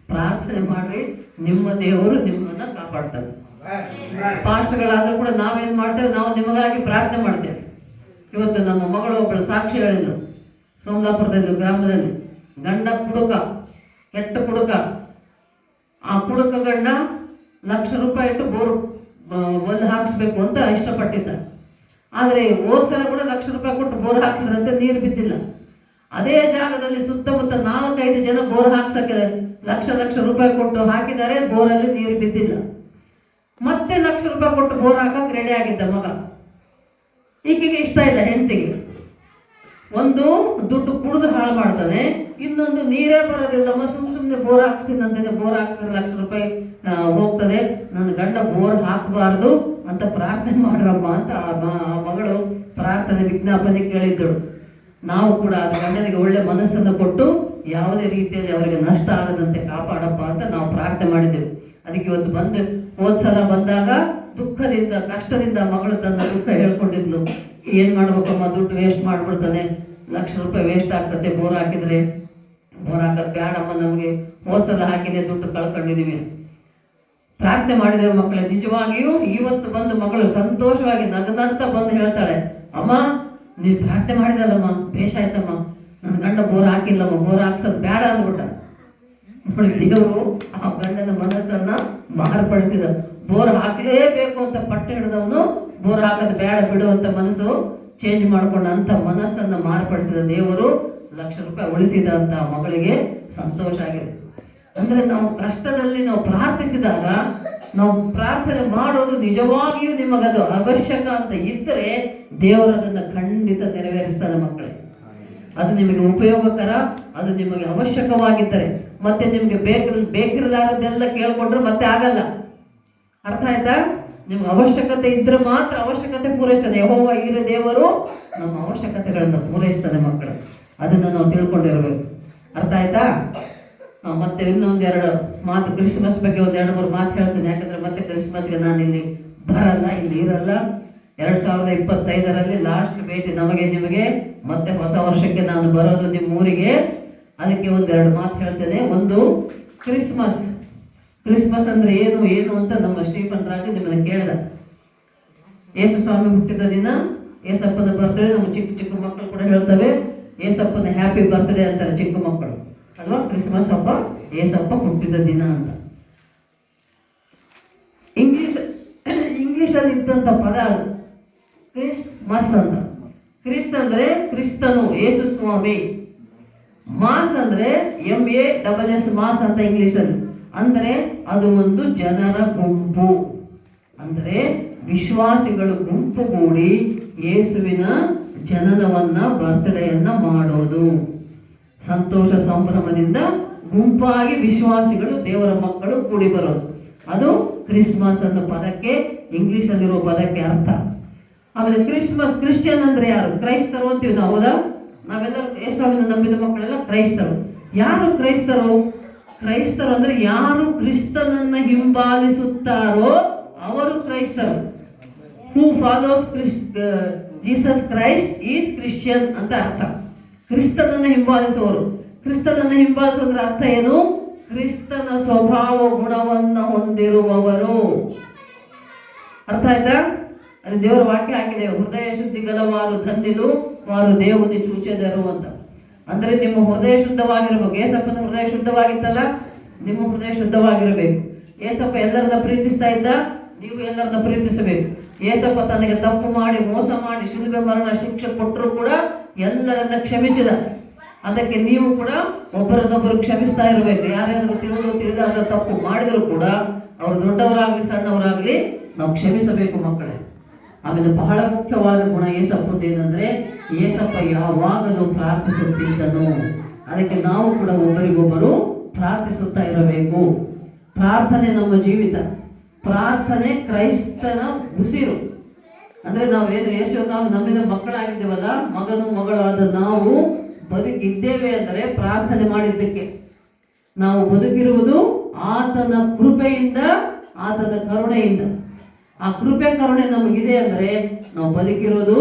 S1: ಪ್ರಾರ್ಥನೆ ಮಾಡ್ರಿ, ನಿಮ್ಮ ದೇವರು ನಿಮ್ಮನ್ನು ಕಾಪಾಡ್ತಾರೆ. ಪಾಸ್ಟ್ಗಳಾದ್ರೂ ಕೂಡ ನಾವೇನು ಮಾಡ್ತೇವೆ, ನಾವು ನಿಮಗಾಗಿ ಪ್ರಾರ್ಥನೆ ಮಾಡ್ತೇವೆ. ಇವತ್ತು ನಮ್ಮ ಮಗಳು ಒಬ್ಬಳು ಸಾಕ್ಷಿ ಹೇಳಿದ್ರು, ಸೋಮಲಾಪುರದಲ್ಲಿ ಗ್ರಾಮದಲ್ಲಿ ಗಂಡ ಕುಡುಕ, ಕೆಟ್ಟ ಕುಡುಕ. ಆ ಕುಡುಕ ಗಂಡ ₹1,00,000 ಇಟ್ಟು ಬೋರ್ ಒಂದು ಹಾಕಿಸ್ಬೇಕು ಅಂತ ಇಷ್ಟಪಟ್ಟಿದ್ದ. ಆದರೆ ಹೋದ್ಸಲ ಕೂಡ ₹1,00,000 ಕೊಟ್ಟು ಬೋರ್ ಹಾಕ್ಸಿದ್ರಂತೆ, ನೀರು ಬಿದ್ದಿಲ್ಲ. ಅದೇ ಜಾಗದಲ್ಲಿ ಸುತ್ತಮುತ್ತ 4-5 ಜನ ಬೋರ್ ಹಾಕ್ಸಕ್ಕೆ ಲಕ್ಷ ರೂಪಾಯಿ ಕೊಟ್ಟು ಹಾಕಿದ್ದಾರೆ, ಬೋರಲ್ಲಿ ನೀರು ಬಿದ್ದಿಲ್ಲ. ಮತ್ತೆ ₹1,00,000 ಕೊಟ್ಟು ಬೋರ್ ಹಾಕಕ್ಕೆ ರೆಡಿ ಆಗಿದ್ದ ಮಗ. ಈಕೆಗೆ ಇಷ್ಟ ಇಲ್ಲ ಹೆಂಡತಿಗೆ. ಒಂದು ದುಡ್ಡು ಕುಡಿದು ಹಾಳು ಮಾಡ್ತಾನೆ, ಇನ್ನೊಂದು ನೀರೇ ಬರೋದಿಲ್ಲಮ್ಮ, ಸುಮ್ಮನೆ ಬೋರ್ ಹಾಕ್ತೀನಂತಾನೆ. ಬೋರ್ ಹಾಕಿದ್ರೆ ₹1,00,000 ಹೋಗ್ತದೆ, ನನ್ನ ಗಂಡ ಬೋರ್ ಹಾಕಬಾರ್ದು ಅಂತ ಪ್ರಾರ್ಥನೆ ಮಾಡ್ರಮ್ಮ ಅಂತ ಆ ಮಗಳು ಪ್ರಾರ್ಥನೆ ವಿಜ್ಞಾಪನೆ ಕೇಳಿದ್ದಳು. ನಾವು ಕೂಡ ಆ ಗಂಡನಿಗೆ ಒಳ್ಳೆ ಮನಸ್ಸನ್ನು ಕೊಟ್ಟು ಯಾವುದೇ ರೀತಿಯಲ್ಲಿ ಅವರಿಗೆ ನಷ್ಟ ಆಗದಂತೆ ಕಾಪಾಡಪ್ಪ ಅಂತ ನಾವು ಪ್ರಾರ್ಥನೆ ಮಾಡಿದ್ದೆವು. ಅದಕ್ಕೆ ಇವತ್ತು ಹೋದ್ಸಲ ಬಂದಾಗ ದುಃಖದಿಂದ ಕಷ್ಟದಿಂದ ಮಗಳು ತನ್ನ ದುಃಖ ಹೇಳ್ಕೊಂಡಿದ್ಲು. ಏನು ಮಾಡ್ಬೇಕಮ್ಮ, ದುಡ್ಡು ವೇಸ್ಟ್ ಮಾಡಿಬಿಡ್ತಾನೆ, ₹1,00,000 ವೇಸ್ಟ್ ಆಗ್ತದೆ ಬೋರ್ ಹಾಕಿದರೆ. ಬೋರ್ ಹಾಕೋದು ಬೇಡಮ್ಮ, ನಮಗೆ ಹೋದ್ಸಲ ಹಾಕಿದೆ ದುಡ್ಡು ಕಳ್ಕೊಂಡಿದ್ದೀವಿ. ಪ್ರಾರ್ಥನೆ ಮಾಡಿದೆವು ಮಕ್ಕಳೇ. ನಿಜವಾಗಿಯೂ ಇವತ್ತು ಬಂದು ಮಗಳು ಸಂತೋಷವಾಗಿ ನಗನಂತ ಬಂದು ಹೇಳ್ತಾಳೆ, ಅಮ್ಮ ನೀನು ಪ್ರಾರ್ಥನೆ ಮಾಡಿದಲ್ಲಮ್ಮ, ಬೇಷಾಯ್ತಮ್ಮ, ನನ್ನ ಗಂಡ ಬೋರ್ ಹಾಕಿಲ್ಲಮ್ಮ, ಬೋರ್ ಹಾಕ್ಸೋದು ಬೇಡ ಅಂದ್ಬಿಟ್ಟ. ದೇವರು ಆ ಗಂಡನ ಮನಸ್ಸನ್ನ ಮಾರ್ಪಡಿಸಿದ. ಬೋರ್ ಹಾಕಲೇಬೇಕು ಅಂತ ಪಟ್ಟು ಹಿಡಿದವನು ಬೋರ್ ಹಾಕೋದು ಬೇಡ ಬಿಡು ಅಂತ ಮನಸ್ಸು ಚೇಂಜ್ ಮಾಡ್ಕೊಂಡ ಅಂತ ಮನಸ್ಸನ್ನು ಮಾರ್ಪಡಿಸಿದ ದೇವರು ₹1,00,000 ಉಳಿಸಿದ ಅಂತ ಮಗಳಿಗೆ ಸಂತೋಷ ಆಗಿದೆ. ಅಂದರೆ ನಾವು ಕಷ್ಟದಲ್ಲಿ ನಾವು ಪ್ರಾರ್ಥಿಸಿದಾಗ, ನಾವು ಪ್ರಾರ್ಥನೆ ಮಾಡೋದು ನಿಜವಾಗಿಯೂ ನಿಮಗದು ಅವಶ್ಯಕ ಅಂತ ಇದ್ದರೆ ದೇವರದನ್ನು ಖಂಡಿತ ನೆರವೇರಿಸ್ತಾನೆ ಮಕ್ಕಳೇ. ಅದು ನಿಮಗೆ ಉಪಯೋಗಕರ, ಅದು ನಿಮಗೆ ಅವಶ್ಯಕವಾಗಿದ್ದರೆ. ಮತ್ತೆ ನಿಮಗೆ ಬೇಕಿರಲಾರದೆಲ್ಲ ಕೇಳ್ಕೊಂಡ್ರೆ ಮತ್ತೆ ಆಗಲ್ಲ. ಅರ್ಥ ಆಯ್ತಾ? ನಿಮ್ಗೆ ಅವಶ್ಯಕತೆ ಇದ್ರೆ ಮಾತ್ರ ಅವಶ್ಯಕತೆ ಪೂರೈಸ್ತಾನೆ. ಯೆಹೋವ ಇರೋ ದೇವರು ನಮ್ಮ ಅವಶ್ಯಕತೆಗಳನ್ನು ಪೂರೈಸ್ತಾನೆ ಮಕ್ಕಳು. ಅದನ್ನು ನಾವು ತಿಳ್ಕೊಂಡಿರ್ಬೇಕು. ಅರ್ಥ ಆಯ್ತಾ? ಮತ್ತೆ ಇನ್ನೊಂದೆರಡು ಮಾತು ಕ್ರಿಸ್ಮಸ್ ಬಗ್ಗೆ 1-2-3 ಮಾತು ಹೇಳ್ತೀನಿ. ಯಾಕಂದ್ರೆ ಮತ್ತೆ ಕ್ರಿಸ್ಮಸ್ಗೆ ನಾನು ಇಲ್ಲಿ ಬರಲ್ಲ, ಇಲ್ಲಿ ಇರಲ್ಲ. 2025ರಲ್ಲಿ ಲಾಸ್ಟ್ ಭೇಟಿ ನಮಗೆ ನಿಮಗೆ. ಮತ್ತೆ ಹೊಸ ವರ್ಷಕ್ಕೆ ನಾನು ಬರೋದು ನಿಮ್ಮ ಊರಿಗೆ. ಅದಕ್ಕೆ 1-2 ಮಾತು ಹೇಳ್ತೇನೆ. ಒಂದು, ಕ್ರಿಸ್ಮಸ್ ಅಂದರೆ ಏನು ಅಂತ ನಮ್ಮ ಸ್ಟೀಫನ್ ರಾಜು ನಿಮ್ಮನ್ನು ಕೇಳಿದ. ಯೇಸು ಸ್ವಾಮಿ ಹುಟ್ಟಿದ ದಿನ, ಏಸಪ್ಪನ ಬರ್ತ್ಡೇ. ನಮ್ಮ ಚಿಕ್ಕ ಮಕ್ಕಳು ಕೂಡ ಹೇಳ್ತವೆ, ಏಸಪ್ಪನ ಹ್ಯಾಪಿ ಬರ್ತ್ಡೇ ಅಂತಾರೆ ಚಿಕ್ಕ ಮಕ್ಕಳು ಅಲ್ವಾ. ಕ್ರಿಸ್ಮಸ್ ಹಬ್ಬ ಏಸಪ್ಪ ಹುಟ್ಟಿದ ದಿನ ಅಂತ. ಇಂಗ್ಲಿಷಲ್ಲಿ ಇದ್ದಂಥ ಪದ ಅದು ಕ್ರಿಸ್ಮಸ್ ಅಂತ. ಕ್ರಿಸ್ತ ಅಂದರೆ ಕ್ರಿಸ್ತನು, ಯೇಸು ಸ್ವಾಮಿ. ಮಾಸ್ ಅಂದರೆ MASS ಮಾಸ್ ಅಂತ ಇಂಗ್ಲಿಷಲ್ಲಿ. ಅಂದರೆ ಅದು ಒಂದು ಜನರ ಗುಂಪು. ಅಂದರೆ ವಿಶ್ವಾಸಿಗಳು ಗುಂಪುಗೂಡಿ ಯೇಸುವಿನ ಜನನವನ್ನ, ಬರ್ತ್ಡೇಯನ್ನ ಮಾಡೋದು. ಸಂತೋಷ ಸಂಭ್ರಮದಿಂದ ಗುಂಪಾಗಿ ವಿಶ್ವಾಸಿಗಳು, ದೇವರ ಮಕ್ಕಳು ಕೂಡಿ ಬರೋದು. ಅದು ಕ್ರಿಸ್ಮಸ್ ಅನ್ನೋ ಪದಕ್ಕೆ, ಇಂಗ್ಲಿಷಲ್ಲಿರೋ ಪದಕ್ಕೆ ಅರ್ಥ. ಆಮೇಲೆ ಕ್ರಿಶ್ಚಿಯನ್ ಅಂದರೆ ಯಾರು? ಕ್ರೈಸ್ತರು ಅಂತೀವಿ ನಾವು. ಹೌದಾ? ನಾವೆಲ್ಲರೂ ಯೇಸುವನ್ನು ನಂಬಿದ ಮಕ್ಕಳೆಲ್ಲ ಕ್ರೈಸ್ತರು. ಯಾರು ಕ್ರೈಸ್ತರು? ಕ್ರೈಸ್ತರು ಅಂದರೆ ಯಾರು ಕ್ರಿಸ್ತನನ್ನು ಹಿಂಬಾಲಿಸುತ್ತಾರೋ ಅವರು ಕ್ರೈಸ್ತರು. Who follows Jesus Christ is Christian ಅಂತ ಅರ್ಥ. ಕ್ರಿಸ್ತನನ್ನು ಹಿಂಬಾಲಿಸುವವರು. ಕ್ರಿಸ್ತನನ್ನು ಹಿಂಬಾಲಿಸೋದ್ರ ಅರ್ಥ ಏನು? ಕ್ರಿಸ್ತನ ಸ್ವಭಾವ ಗುಣವನ್ನು ಹೊಂದಿರುವವರು. ಅರ್ಥ ಆಯ್ತಾ? ಅಲ್ಲಿ ದೇವರ ವಾಕ್ಯ ಹಾಕಿದೆ, ಹೃದಯ ಶುದ್ಧಿಗಲವಾರು ಧನ್ಯರು ವಾರು ದೇವನಿ ಚೂಚೆದರು ಅಂತ. ಅಂದರೆ ನಿಮ್ಮ ಹೃದಯ ಶುದ್ಧವಾಗಿರ್ಬೇಕು. ಏಸಪ್ಪನ ಹೃದಯ ಶುದ್ಧವಾಗಿತ್ತಲ್ಲ, ನಿಮ್ಮ ಹೃದಯ ಶುದ್ಧವಾಗಿರಬೇಕು. ಏಸಪ್ಪ ಎಲ್ಲರನ್ನ ಪ್ರೀತಿಸ್ತಾ ಇದ್ದ, ನೀವು ಎಲ್ಲರನ್ನ ಪ್ರೀತಿಸಬೇಕು. ಏಸಪ್ಪ ತನಗೆ ತಪ್ಪು ಮಾಡಿ, ಮೋಸ ಮಾಡಿ, ಶಿಲುಬೆ ಮರಣ ಶಿಕ್ಷೆ ಕೊಟ್ಟರು ಕೂಡ ಎಲ್ಲರನ್ನ ಕ್ಷಮಿಸಿದ. ಅದಕ್ಕೆ ನೀವು ಕೂಡ ಒಬ್ಬರನ್ನೊಬ್ಬರು ಕ್ಷಮಿಸ್ತಾ ಇರಬೇಕು. ಯಾರ್ಯಾರು ತಿಳಿದಾದ ತಪ್ಪು ಮಾಡಿದರೂ ಕೂಡ ಅವರು ದೊಡ್ಡವರಾಗಲಿ ಸಣ್ಣವರಾಗಲಿ ನಾವು ಕ್ಷಮಿಸಬೇಕು ಮಕ್ಕಳೇ. ಆಮೇಲೆ ಬಹಳ ಮುಖ್ಯವಾದ ಗುಣ ಏಸಪ್ಪದೇನೆಂದರೆ, ಏಸಪ್ಪ ಯಾವಾಗಲೂ ಪ್ರಾರ್ಥಿಸುತ್ತಿದ್ದನು. ಅದಕ್ಕೆ ನಾವು ಕೂಡ ಒಬ್ಬರಿಗೊಬ್ಬರು ಪ್ರಾರ್ಥಿಸುತ್ತಾ ಇರಬೇಕು. ಪ್ರಾರ್ಥನೆ ನಮ್ಮ ಜೀವಿತ. ಪ್ರಾರ್ಥನೆ ಕ್ರೈಸ್ತನ ಉಸಿರು. ಅಂದರೆ ನಾವೇನು ನಾವು ನಂಬಿದ ಮಕ್ಕಳಾಗಿದ್ದೇವಲ್ಲ, ಮಗನು ಮಗಳಾದ ನಾವು ಬದುಕಿದ್ದೇವೆ ಅಂದರೆ ಪ್ರಾರ್ಥನೆ ಮಾಡಿದ್ದಕ್ಕೆ. ನಾವು ಬದುಕಿರುವುದು ಆತನ ಕೃಪೆಯಿಂದ, ಆತನ ಕರುಣೆಯಿಂದ. ಆ ಕೃಪೆ ಕರುಣೆ ನಮಗಿದೆ ಅಂದರೆ ನಾವು ಬದುಕಿರೋದು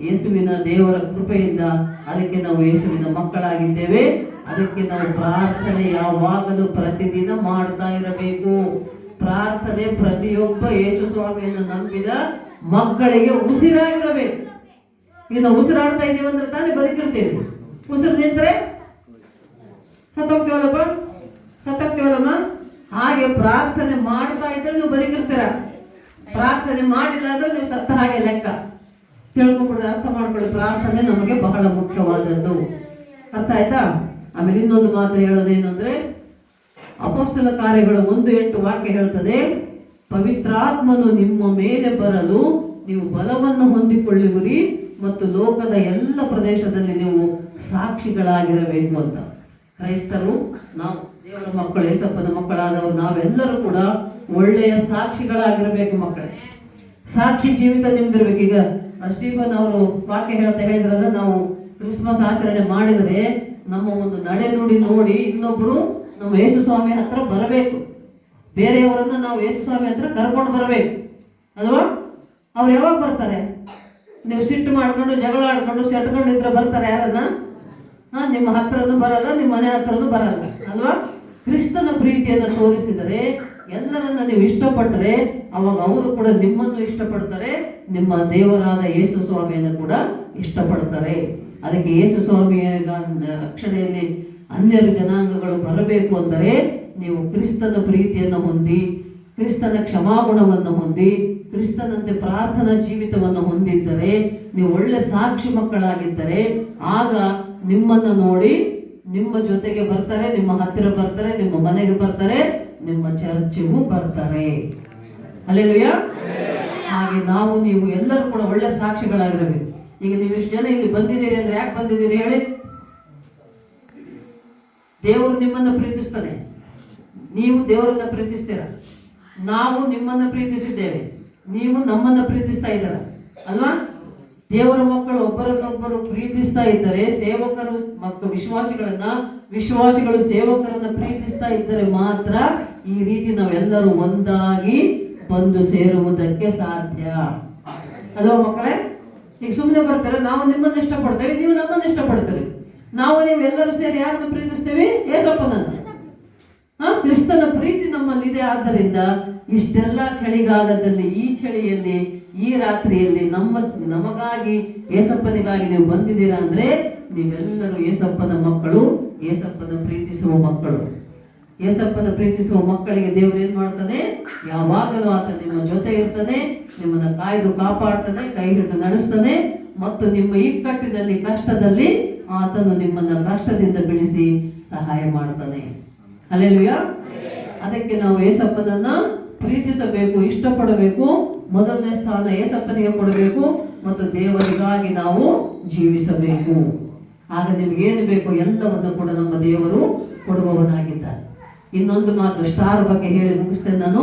S1: ಯೇಸುವಿನ ದೇವರ ಕೃಪೆಯಿಂದ. ಅದಕ್ಕೆ ನಾವು ಯೇಸುವಿನ ಮಕ್ಕಳಾಗಿದ್ದೇವೆ. ಅದಕ್ಕೆ ನಾವು ಪ್ರಾರ್ಥನೆ ಯಾವಾಗಲೂ ಪ್ರತಿದಿನ ಮಾಡ್ತಾ ಇರಬೇಕು. ಪ್ರಾರ್ಥನೆ ಪ್ರತಿಯೊಬ್ಬ ಯೇಸು ಸ್ವಾಮಿಯನ್ನು ನಂಬಿದ ಮಕ್ಕಳಿಗೆ ಉಸಿರಾಗಿರಬೇಕು. ಈಗ ನಾವು ಉಸಿರಾಡ್ತಾ ಇದ್ದೀವಿ ಅಂದ್ರೆ ತಾನೇ ಬದುಕಿರ್ತೇವೆ. ಉಸಿರು ನಿಂತರೆ ಸತ್ತೋಗ್ತೀವಲ್ಲಮ್ಮ. ಹಾಗೆ ಪ್ರಾರ್ಥನೆ ಮಾಡ್ತಾ ಇದ್ದರೆ ನೀವು ಬದುಕಿರ್ತೀರ. ಪ್ರಾರ್ಥನೆ ಮಾಡಿಲ್ಲ ಅಂದ್ರೆ ನೀವು ಸತ್ತ ಹಾಗೆ ಲೆಕ್ಕ. ತಿಳ್ಕೊಂಡ್ಬಿಡ್ರಿ, ಅರ್ಥ ಮಾಡ್ಕೊಳ್ಳಿ. ಪ್ರಾರ್ಥನೆ ನಮಗೆ ಬಹಳ ಮುಖ್ಯವಾದದ್ದು. ಅರ್ಥ ಆಯ್ತಾ? ಆಮೇಲೆ ಇನ್ನೊಂದು ಮಾತು ಹೇಳೋದೇನೆಂದ್ರೆ, ಅಪೊಸ್ತಲ ಕಾರ್ಯಗಳು 1:8 ವಾಕ್ಯ ಹೇಳ್ತದೆ, ಪವಿತ್ರಾತ್ಮನು ನಿಮ್ಮ ಮೇಲೆ ಬರಲು ನೀವು ಬಲವನ್ನು ಹೊಂದಿಕೊಳ್ಳುವಿರಿ ಮತ್ತು ಲೋಕದ ಎಲ್ಲ ಪ್ರದೇಶದಲ್ಲಿ ನೀವು ಸಾಕ್ಷಿಗಳಾಗಿರಬೇಕು ಅಂತ. ಕ್ರೈಸ್ತರು, ನಾವು ದೇವರ ಮಕ್ಕಳು, ಯೇಸಪ್ಪನ ಮಕ್ಕಳಾದವರು ನಾವೆಲ್ಲರೂ ಕೂಡ ಒಳ್ಳೆಯ ಸಾಕ್ಷಿಗಳಾಗಿರಬೇಕು ಮಕ್ಕಳೇ. ಸಾಕ್ಷಿ ಜೀವಿತ ನಿಮ್ದಿರ್ಬೇಕು. ಈಗ ಸ್ಟೀಫನ್ ಅವರು ವಾಕ್ಯ ಹೇಳಿದ್ರಲ್ಲ, ನಾವು ಕ್ರಿಸ್ಮಸ್ ಆಚರಣೆ ಮಾಡಿದರೆ ನಮ್ಮ ಒಂದು ನಡೆ ನುಡಿ ನೋಡಿ ಇನ್ನೊಬ್ರು ನಮ್ಮ ಯೇಸು ಸ್ವಾಮಿ ಹತ್ರ ಬರಬೇಕು. ಬೇರೆಯವರನ್ನು ನಾವು ಯೇಸು ಸ್ವಾಮಿ ಹತ್ರ ಕರ್ಕೊಂಡು ಬರಬೇಕು ಅಲ್ವಾ? ಅವ್ರು ಯಾವಾಗ ಬರ್ತಾರೆ? ನೀವು ಸಿಟ್ಟು ಮಾಡ್ಕೊಂಡು ಜಗಳ ಆಡ್ಕೊಂಡು ಸೆಟ್ಕೊಂಡಿದ್ರೆ ಬರ್ತಾರೆ ಯಾರನ್ನ? ನಿಮ್ಮ ಹತ್ರನೂ ಬರಲ್ಲ, ನಿಮ್ಮ ಮನೆ ಹತ್ರನೂ ಬರಲ್ಲ ಅಲ್ವಾ? ಕ್ರಿಸ್ತನ ಪ್ರೀತಿಯನ್ನು ತೋರಿಸಿದರೆ, ಎಲ್ಲರನ್ನ ನೀವು ಇಷ್ಟಪಟ್ಟರೆ ಅವಾಗ ಅವರು ಕೂಡ ನಿಮ್ಮನ್ನು ಇಷ್ಟಪಡ್ತಾರೆ, ನಿಮ್ಮ ದೇವರಾದ ಯೇಸು ಸ್ವಾಮಿಯನ್ನು ಕೂಡ ಇಷ್ಟಪಡ್ತಾರೆ. ಅದಕ್ಕೆ ಯೇಸು ಸ್ವಾಮಿಯ ರಕ್ಷಣೆಯಲ್ಲಿ ಅನ್ಯರ ಜನಾಂಗಗಳು ಬರಬೇಕು ಅಂದರೆ ನೀವು ಕ್ರಿಸ್ತನ ಪ್ರೀತಿಯನ್ನು ಹೊಂದಿ, ಕ್ರಿಸ್ತನ ಕ್ಷಮಾಗುಣವನ್ನು ಹೊಂದಿ, ಕ್ರಿಸ್ತನಂತೆ ಪ್ರಾರ್ಥನಾ ಜೀವಿತವನ್ನು ಹೊಂದಿದ್ದರೆ, ನೀವು ಒಳ್ಳೆ ಸಾಕ್ಷಿ ಮಕ್ಕಳಾಗಿದ್ದರೆ, ಆಗ ನಿಮ್ಮನ್ನು ನೋಡಿ ನಿಮ್ಮ ಜೊತೆಗೆ ಬರ್ತಾರೆ, ನಿಮ್ಮ ಹತ್ತಿರ ಬರ್ತಾರೆ, ನಿಮ್ಮ ಮನೆಗೆ ಬರ್ತಾರೆ, ನಿಮ್ಮ ಚರ್ಚಿಗೂ ಬರ್ತಾರೆ. ಹಲ್ಲೆಲೂಯಾ. ಹಾಗೆ ನಾವು ನೀವು ಎಲ್ಲರೂ ಕೂಡ ಒಳ್ಳೆ ಸಾಕ್ಷಿಗಳಾಗಿರಬೇಕು. ಈಗ ನೀವು ಇಷ್ಟು ಜನ ಇಲ್ಲಿ ಬಂದಿದ್ದೀರಿ ಅಂದ್ರೆ ಯಾಕೆ ಬಂದಿದ್ದೀರಿ ಹೇಳಿ? ದೇವರು ನಿಮ್ಮನ್ನು ಪ್ರೀತಿಸ್ತಾನೆ, ನೀವು ದೇವರನ್ನ ಪ್ರೀತಿಸ್ತೀರ, ನಾವು ನಿಮ್ಮನ್ನು ಪ್ರೀತಿಸಿದ್ದೇವೆ, ನೀವು ನಮ್ಮನ್ನು ಪ್ರೀತಿಸ್ತಾ ಇದ್ದೀರ ಅಲ್ವಾ? ದೇವರ ಮಕ್ಕಳು ಒಬ್ಬರನ್ನೊಬ್ಬರು ಪ್ರೀತಿಸ್ತಾ ಇದ್ದರೆ, ಸೇವಕರು ಮತ್ತು ವಿಶ್ವಾಸಿಗಳು ಸೇವಕರನ್ನ ಪ್ರೀತಿಸ್ತಾ ಇದ್ದರೆ ಮಾತ್ರ ಈ ರೀತಿ ನಾವೆಲ್ಲರೂ ಒಂದಾಗಿ ಬಂದು ಸೇರುವುದಕ್ಕೆ ಸಾಧ್ಯ ಅಲ್ವಾ ಮಕ್ಕಳೇ? ಈಗ ಸುಮ್ಮನೆ ಬರ್ತಾರೆ, ನಾವು ನಿಮ್ಮನ್ನು ಇಷ್ಟಪಡ್ತೇವೆ, ನೀವು ನಮ್ಮನ್ನು ಇಷ್ಟಪಡ್ತೀರಿ, ನಾವು ನೀವು ಎಲ್ಲರೂ ಸೇರಿ ಯಾರನ್ನು ಪ್ರೀತಿಸ್ತೇವೆ? ಯೇಸಪ್ಪನನ್ನು. ಕ್ರಿಸ್ತನ ಪ್ರೀತಿ ನಮ್ಮಲ್ಲಿದೆ. ಆದ್ದರಿಂದ ಇಷ್ಟೆಲ್ಲ ಚಳಿಗಾಲದಲ್ಲಿ, ಈ ಚಳಿಯಲ್ಲಿ, ಈ ರಾತ್ರಿಯಲ್ಲಿ ನಮಗಾಗಿ, ಯೇಸಪ್ಪನಿಗಾಗಿ ನೀವು ಬಂದಿದ್ದೀರಾ ಅಂದ್ರೆ ನೀವೆಲ್ಲರೂ ಯೇಸಪ್ಪನ ಮಕ್ಕಳು, ಯೇಸಪ್ಪನ ಪ್ರೀತಿಸುವ ಮಕ್ಕಳು. ಯೇಸಪ್ಪನ ಪ್ರೀತಿಸುವ ಮಕ್ಕಳಿಗೆ ದೇವರು ಏನ್ ಮಾಡ್ತಾನೆ? ಯಾವಾಗಲೂ ಆತ ನಿಮ್ಮ ಜೊತೆ ಇರ್ತಾನೆ, ನಿಮ್ಮನ್ನ ಕಾಯ್ದು ಕಾಪಾಡ್ತಾನೆ, ಕೈ ಹಿಡಿದು ನಡೆಸ್ತಾನೆ ಮತ್ತು ನಿಮ್ಮ ಇಕ್ಕಟ್ಟಿನಲ್ಲಿ, ಕಷ್ಟದಲ್ಲಿ ಆತನು ನಿಮ್ಮನ್ನ ಕಷ್ಟದಿಂದ ಬಿಡಿಸಿ ಸಹಾಯ ಮಾಡ್ತಾನೆ. ಹಲ್ಲೆಲೂಯಾ. ಅದಕ್ಕೆ ನಾವು ಯೇಸಪ್ಪನನ್ನ ಪ್ರೀತಿಸಬೇಕು, ಇಷ್ಟಪಡಬೇಕು. ಮೊದಲನೇ ಸ್ಥಾನ ಯೇಸಪ್ಪನಿಗೆ ಕೊಡಬೇಕು ಮತ್ತು ದೇವರಿಗಾಗಿ ನಾವು ಜೀವಿಸಬೇಕು. ಆಗ ನಿಮ್ಗೇನು ಬೇಕು ಎಲ್ಲವನ್ನು ಕೂಡ ನಮ್ಮ ದೇವರು ಕೊಡುವವನಾಗಿದ್ದಾನೆ. ಇನ್ನೊಂದು ಮಾತು ಸ್ಟಾರ್ ಬಗ್ಗೆ ಹೇಳಿ ಮುಗಿಸ್ತೇನೆ ನಾನು.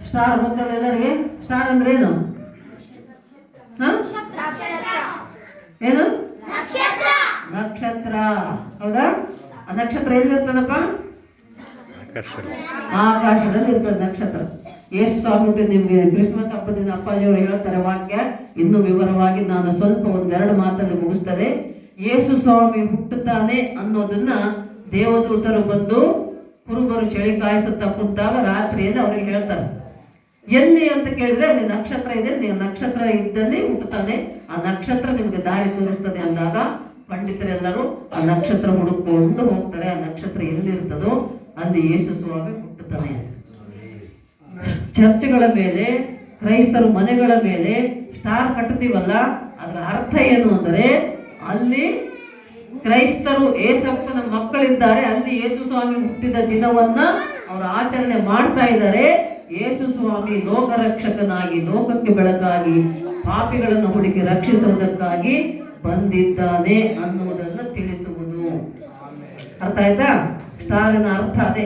S1: ಸ್ಟಾರ್ ಗೊತ್ತಲ್ಲ ಎಲ್ಲರಿಗೆ? ಸ್ಟಾರ್ ಅಂದ್ರೆ ಏನು? ಏನು? ನಕ್ಷತ್ರ. ಹೌದಾ? ಆ ನಕ್ಷತ್ರ ಎಲ್ಲಿರ್ತದಪ್ಪ? ಆಕಾಶದಲ್ಲಿ ಇರ್ತದೆ ನಕ್ಷತ್ರ. ಯೇಸು ಸ್ವಾಮಿ ನಿಮ್ಗೆ ಕ್ರಿಸ್ಮಸ್ ಹಬ್ಬದಿಂದ ಅಪ್ಪಾಜಿಯವರು ಹೇಳ್ತಾರೆ ವಾಕ್ಯ, ಇನ್ನೂ ವಿವರವಾಗಿ ನಾನು ಸ್ವಲ್ಪ ಒಂದೆರಡು ಮಾತಲ್ಲಿ ಮುಗಿಸ್ತದೆ. ಯೇಸು ಸ್ವಾಮಿ ಹುಟ್ಟುತ್ತಾನೆ ಅನ್ನೋದನ್ನ ದೇವದೂತರು ಬಂದು ಕುರುಬರು ಚಳಿ ಕಾಯಿಸುತ್ತಾ ಕುಂತಾಗ ರಾತ್ರಿಯಲ್ಲಿ ಅವ್ರಿಗೆ ಹೇಳ್ತಾರೆ. ಎಲ್ಲಿ ಅಂತ ಕೇಳಿದ್ರೆ ಅಲ್ಲಿ ನಕ್ಷತ್ರ ಇದೆ, ನೀವು ನಕ್ಷತ್ರ ಇದ್ದಲ್ಲಿ ಹುಟ್ಟುತ್ತಾನೆ, ಆ ನಕ್ಷತ್ರ ನಿಮ್ಗೆ ದಾರಿ ತೋರಿಸ್ತದೆ ಅಂದಾಗ ಪಂಡಿತರೆಲ್ಲರೂ ಆ ನಕ್ಷತ್ರ ಹುಡುಕೊಂಡು ಹೋಗ್ತಾರೆ. ಆ ನಕ್ಷತ್ರ ಎಲ್ಲಿರ್ತದೋ ಅಲ್ಲಿ ಯೇಸು ಸ್ವಾಮಿ ಹುಟ್ಟುತ್ತಾನೆ. ಚರ್ಚ್ಗಳ ಮೇಲೆ, ಕ್ರೈಸ್ತರು ಮನೆಗಳ ಮೇಲೆ ಸ್ಟಾರ್ ಕಟ್ಟುತ್ತೀವಲ್ಲ, ಅದರ ಅರ್ಥ ಏನು ಅಂದರೆ ಅಲ್ಲಿ ಕ್ರೈಸ್ತರು ಯೇಸಪ್ಪನ ಮಕ್ಕಳಿದ್ದಾರೆ, ಅಲ್ಲಿ ಯೇಸು ಸ್ವಾಮಿ ಹುಟ್ಟಿದ ದಿನವನ್ನ ಅವರು ಆಚರಣೆ ಮಾಡ್ತಾ ಇದ್ದಾರೆ. ಯೇಸು ಸ್ವಾಮಿ ಲೋಕರಕ್ಷಕನಾಗಿ, ಲೋಕಕ್ಕೆ ಬೆಳಕಾಗಿ, ಪಾಪಿಗಳನ್ನು ಹುಡುಕಿ ರಕ್ಷಿಸುವುದಕ್ಕಾಗಿ ಬಂದಿದ್ದಾನೆ ಅನ್ನುವುದನ್ನು ತಿಳಿಸುವುದು. ಅರ್ಥ ಆಯ್ತಾ? ಸ್ಟಾರಿನ ಅರ್ಥ ಅದೇ.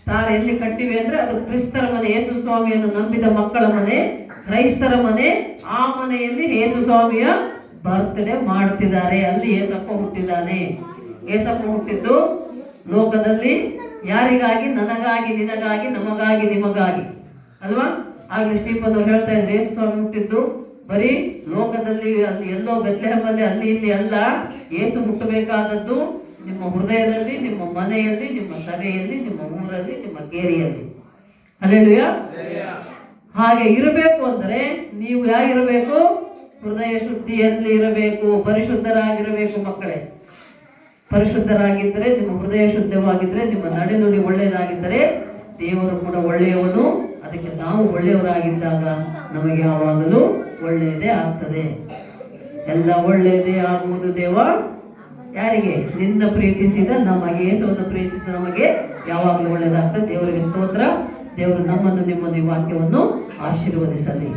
S1: ಸ್ಟಾರ್ ಎಲ್ಲಿ ಕಟ್ಟಿವೆ ಅಂದ್ರೆ ಅದು ಕ್ರಿಸ್ತರ ಮನೆ, ಯೇಸು ಸ್ವಾಮಿಯನ್ನು ನಂಬಿದ ಮಕ್ಕಳ ಮನೆ, ಕ್ರೈಸ್ತರ ಮನೆ. ಆ ಮನೆಯಲ್ಲಿ ಯೇಸು ಸ್ವಾಮಿಯ ಬರ್ತ್ಡೇ ಮಾಡ್ತಿದ್ದಾರೆ. ಅಲ್ಲಿ ಏಸಪ್ಪ ಹುಟ್ಟಿದ್ದಾನೆ. ಏಸಪ್ಪ ಹುಟ್ಟಿದ್ದು ಲೋಕದಲ್ಲಿ ಯಾರಿಗಾಗಿ? ನನಗಾಗಿ, ನಿನಗಾಗಿ, ನಮಗಾಗಿ, ನಿಮಗಾಗಿ ಅಲ್ವಾ? ಆಗ್ಲಿ ಸ್ಟೀಫನ್ ಅವ್ರು ಹೇಳ್ತಾ ಇದ್ರು, ಯೇಸು ಸ್ವಾಮಿ ಹುಟ್ಟಿದ್ದು ಬರೀ ಲೋಕದಲ್ಲಿ ಅಲ್ಲಿ ಎಲ್ಲೋ ಬೆತ್ಲೆಹೇಮಲ್ಲಿ ಅಲ್ಲಿ ಇಲ್ಲಿ ಅಲ್ಲ. ಯೇಸು ಹುಟ್ಟಬೇಕಾದದ್ದು ನಿಮ್ಮ ಹೃದಯದಲ್ಲಿ, ನಿಮ್ಮ ಮನೆಯಲ್ಲಿ, ನಿಮ್ಮ ಸಭೆಯಲ್ಲಿ, ನಿಮ್ಮ ಊರಲ್ಲಿ, ನಿಮ್ಮ ಕೇರಿಯಲ್ಲಿ. ಹಲ್ಲೆಲೂಯಾ. ಹಾಗೆ ಇರಬೇಕು ಅಂದರೆ ನೀವು ಹೇಗಿರಬೇಕು? ಹೃದಯ ಶುದ್ಧಿಯಲ್ಲಿ ಇರಬೇಕು, ಪರಿಶುದ್ಧರಾಗಿರಬೇಕು. ಮಕ್ಕಳೇ, ಪರಿಶುದ್ಧರಾಗಿದ್ದರೆ, ನಿಮ್ಮ ಹೃದಯ ಶುದ್ಧವಾಗಿದ್ದರೆ, ನಿಮ್ಮ ನಡೆನುಡಿ ಒಳ್ಳೆಯದಾಗಿದ್ದರೆ ದೇವರು ಕೂಡ ಒಳ್ಳೆಯವನು. ಅದಕ್ಕೆ ನಾವು ಒಳ್ಳೆಯವರಾಗಿದ್ದಾಗ ನಮಗೆ ಯಾವಾಗಲೂ ಒಳ್ಳೆಯದೇ ಆಗ್ತದೆ. ಎಲ್ಲ ಒಳ್ಳೆಯದೇ ಆಗುವುದು ದೇವ ಯಾರಿಗೆ? ನಿನ್ನ ಪ್ರೀತಿಸಿದ ನಮಗೆ, ಯೇಸುವನ್ನು ಪ್ರೀತಿಸಿದ ನಮಗೆ ಯಾವಾಗಲೂ ಒಳ್ಳೆಯದಾಗ್ತದೆ. ದೇವರಿಗೆ ಸ್ತೋತ್ರ. ದೇವರು ನಮ್ಮನ್ನು, ನಿಮ್ಮನ್ನು, ಈ ವಾಕ್ಯವನ್ನು ಆಶೀರ್ವದಿಸಲಿ.